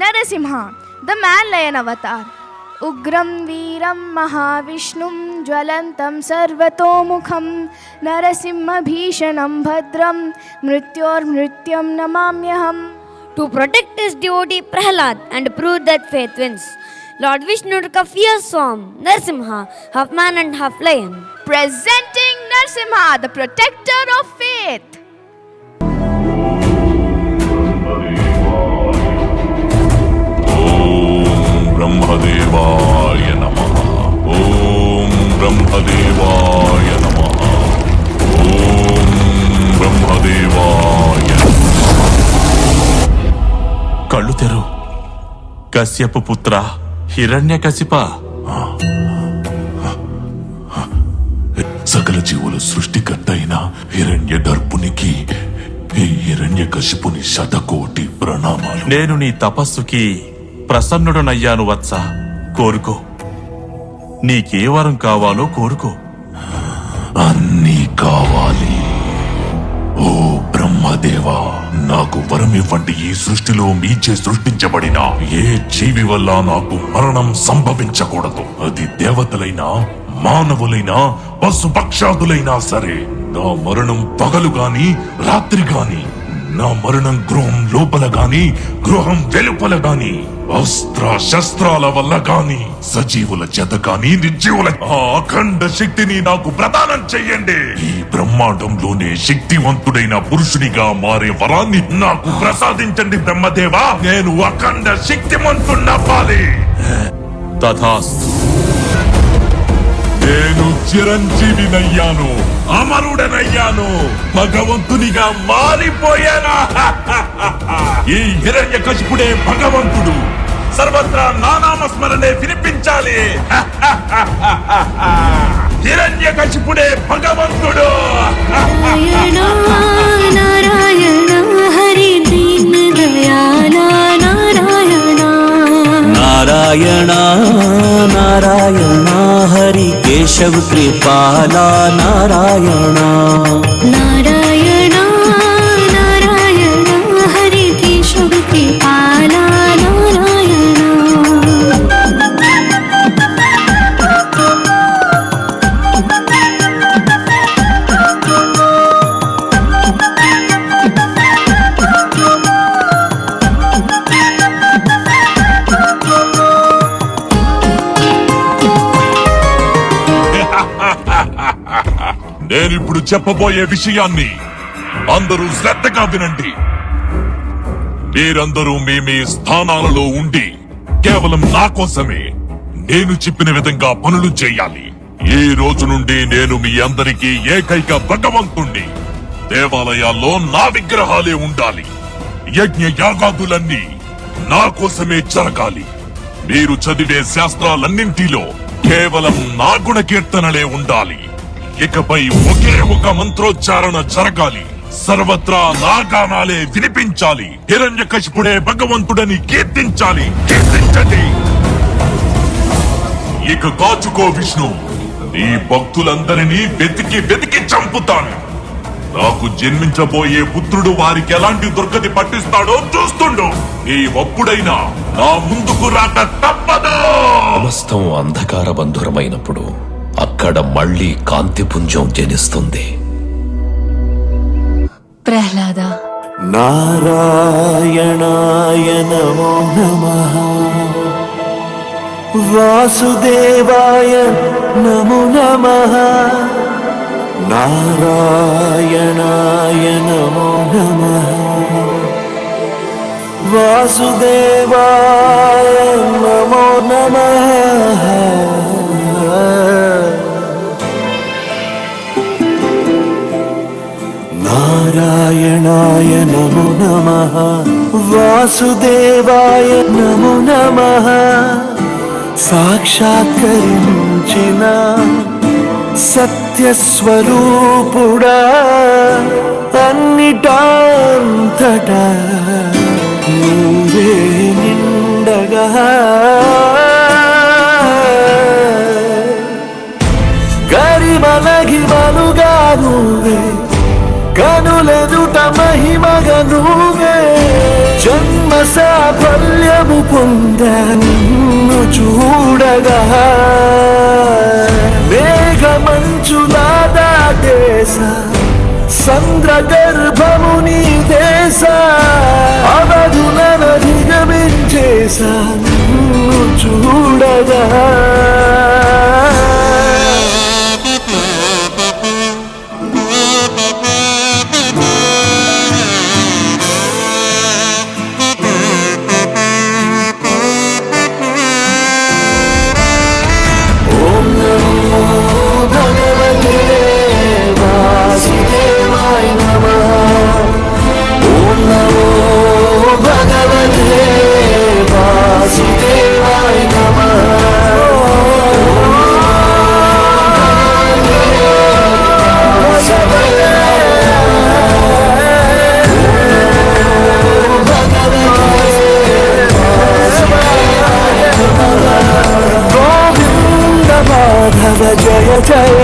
Narasimha, the man-lion avatar. Ugram Veeram Mahavishnum Jwalantam Sarvatomukham Narasimha Bhishanam Bhadram Mrityor Mrityam Namamyaham. To protect his devotee Prahlad and prove that faith wins, Lord Vishnu took a fierce form, Narasimha, half man and half lion. Presenting Narasimha, the protector of faith. ब्रह्मदेवाय नमः। ओम ब्रह्मदेवाय नमः। ओम ब्रह्मदेवाय कళ్ళు తెరు కశ్యప పుత్ర హిరణ్యకశిప సకల జీవుల సృష్టికర్త అయిన హిరణ్య దర్పునికి ఈ హిరణ్యకశిపుని శతకోటి ప్రణామాలు. నేను నీ తపస్సుకి ప్రసన్నుడనయ్యాను వత్స. కోరుకో, నీకే వరం కావాలో కోరుకో. అన్నీ కావాలి. ఓ బ్రహ్మదేవా, నాకు వరం ఇవ్వండి. ఈ సృష్టిలో మీచే సృష్టించబడిన ఏ జీవి వల్ల నాకు మరణం సంభవించకూడదు. అది దేవతలైనా మానవులైనా పశుపక్షాదులైనా సరే. నా మరణం పగలు గాని రాత్రి గాని, నా మరణం గృహం లోపల గాని గృహం వెలుపల గాని, అస్త్ర శస్త్రాల వల్ల గాని, సజీవుల చేత గాని నిర్జీవుల అఖండ శక్తిని నాకు ప్రదానం చెయ్యండి. ఈ బ్రహ్మాండంలోనే శక్తివంతుడైన పురుషునిగా మారే వరాన్ని నాకు ప్రసాదించండి బ్రహ్మదేవా. నేను అఖండ శక్తివంతుణ్ణవ్వాలి. తథాస్తు. నేను చిరంజీవినయ్యాను, అమరుడనయ్యాను, భగవంతునిగా మారిపోయాను. ఈ హిరణ్యకశిపుడే భగవంతుడు. సర్వత్రా నానామస్మరణే వినిపించాలి. హిరణ్యకశిపుడే భగవంతుడు. నారాయణ నారాయణ హరి దీన దయాళ నారాయణ నారాయణ నారాయణ హరి కేశవ కృపాలా నారాయణ నారాయణ నారాయణ హరి కేశవ కృపాళ నారాయణ నేనిప్పుడు చెప్పబోయే విషయాన్ని అందరూ శ్రద్ధగా వినండి. మీరందరూ మీ మీ స్థానాలలో ఉండి కేవలం నా కోసమే నేను చెప్పిన విధంగా పనులు చేయాలి. ఈ రోజు నుండి నేను మీ అందరికీ ఏకైక భగవంతుణ్ణి. దేవాలయాల్లో నా విగ్రహాలే ఉండాలి. యజ్ఞ యాగాదులన్నీ నా కోసమే జరగాలి. మీరు చదివే శాస్త్రాలన్నింటిలో కేవలం నా గుణ కీర్తనలే ఉండాలి. ఇకపై ఒకే ఒక మంత్రోచ్చారణ జరగాలి. సర్వత్రా నా గానాలే వినిపించాలి. హిరణ్యకశిపుడే భగవంతుడని కీర్తించాలి. కీర్తించండి. ఇక కాచుకో విష్ణు, నీ భక్తులందరినీ వెతికి వెతికి చంపుతాను. నాకు జన్మించబోయే పుత్రుడు వారికి ఎలాంటి దుర్గతి పట్టిస్తాడో చూస్తుండు. నీ ఒప్పుడైనా నా ముందుకు రాక తప్పదు. సమస్తం అంధకార బంధురమైనప్పుడు అక్కడ మళ్ళీ కాంతిపుంజం జనిస్తుంది. ప్రహ్లాద నారాయణాయ నమో నమః వాసుదేవాయ నమో నమః నారాయణాయ నమో నమః వాసుదేవాయ నమో నమః నారాయణాయ నమో నమః వాసుదేవాయ నమో నమః సాక్షాత్కరించిన సత్యస్వరూపుడా అన్నిటాంతటా నువ్వే నిండగా గరిమలగిమలుగా నువ్వే కనులెదుట మహిమగా నువ్వే జన్మ సాఫల్యము పొందా నిన్ను చూడగా మేఘమంచులా దాటేశ సంద్రగర్భము నీ దేశ అవధులనధిగమించేశా నిన్ను చూడగా జయ జయ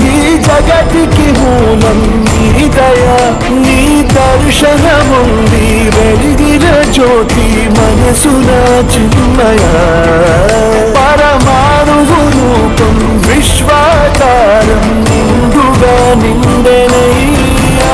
ఈ జగతికి మూలం నీ దయ నీ దర్శనముంది వెలిగిన జ్యోతి మనసున చిన్మయ పరమాణువు రూపం విశ్వాకారం నిండుగా నిండెనయ్యా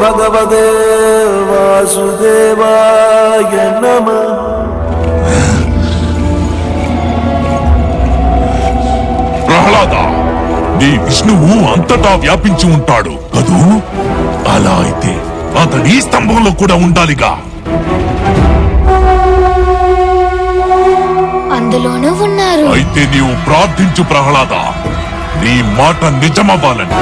భగవతే వాసుదేవాయ నమః. ప్రహ్లాద, నీ విష్ణువు అంతటా వ్యాపించి ఉంటాడు కదూ? అలా అయితే అతని స్తంభంలో కూడా ఉండాలిగా. అందులోనూ ఉన్నారు. అయితే నీవు ప్రార్థించు ప్రహ్లాద, నీ మాట నిజమవ్వాలని.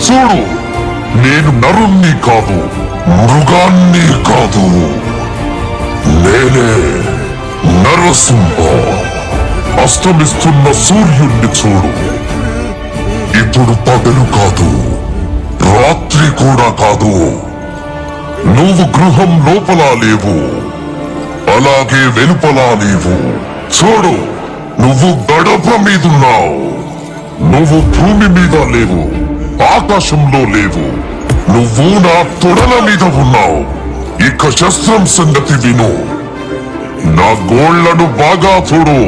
చూడు, నేను నరుణ్ణి కాదు, మృగాన్ని కాదు, నేనే నరసింహ. అస్తమిస్తున్న సూర్యుణ్ణి చూడు, ఇప్పుడు పగలు కాదు, రాత్రి కూడా కాదు. నువ్వు గృహం లోపల లేవు, అలాగే వెలుపలా లేవు. చూడు, నువ్వు గడప మీదున్నావు. నువ్వు భూమి మీద లేవు, ఆకాశంలో లేవు. నువ్వు నా తొడల మీద ఉన్నావు. ఇక శస్త్రం సంగతి విను. నా గోళ్లను బాగా చూడు.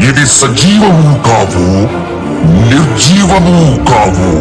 ఇది సజీవము కావు, నిర్జీవము కావు.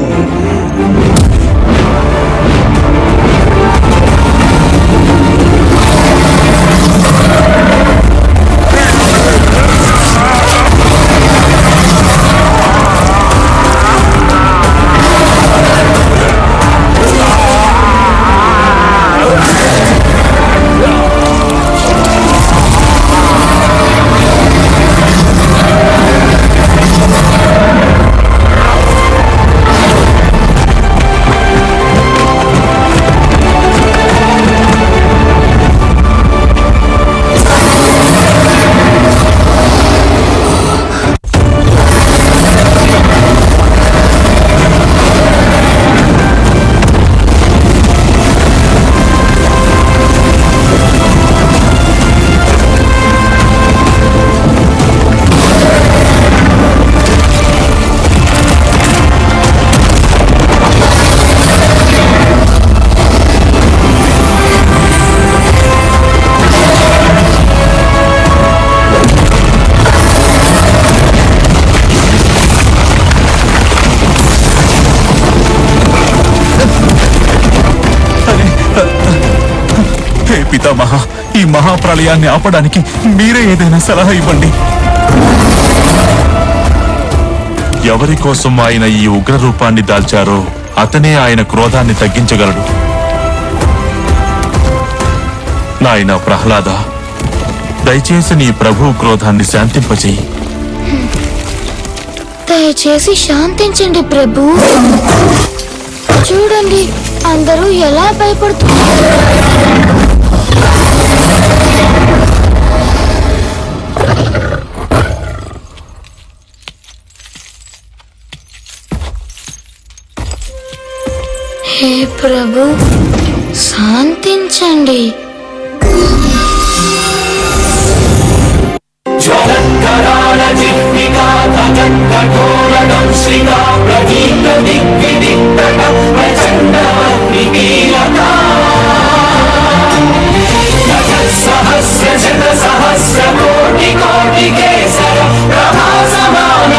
పితామహ, ఈ మహాప్రళయాన్ని ఆపడానికి మీరే ఏదైనా సలహా ఇవ్వండి. ఎవరి కోసం ఆయన ఈ ఉగ్ర రూపాన్ని దాల్చారో అతనే ఆయన క్రోధాన్ని తగ్గించగలడు. నాయన ప్రహ్లాద, దయచేసి నీ ప్రభు క్రోధాన్ని శాంతింపచేయి. దయచేసి శాంతించండి ప్రభు. చూడండి, అందరూ ఎలా భయపడుతున్నారు. హే ప్రభు, శాంతించండి. సహస్ర కోటి కోటి కేసర ప్రభా సమాన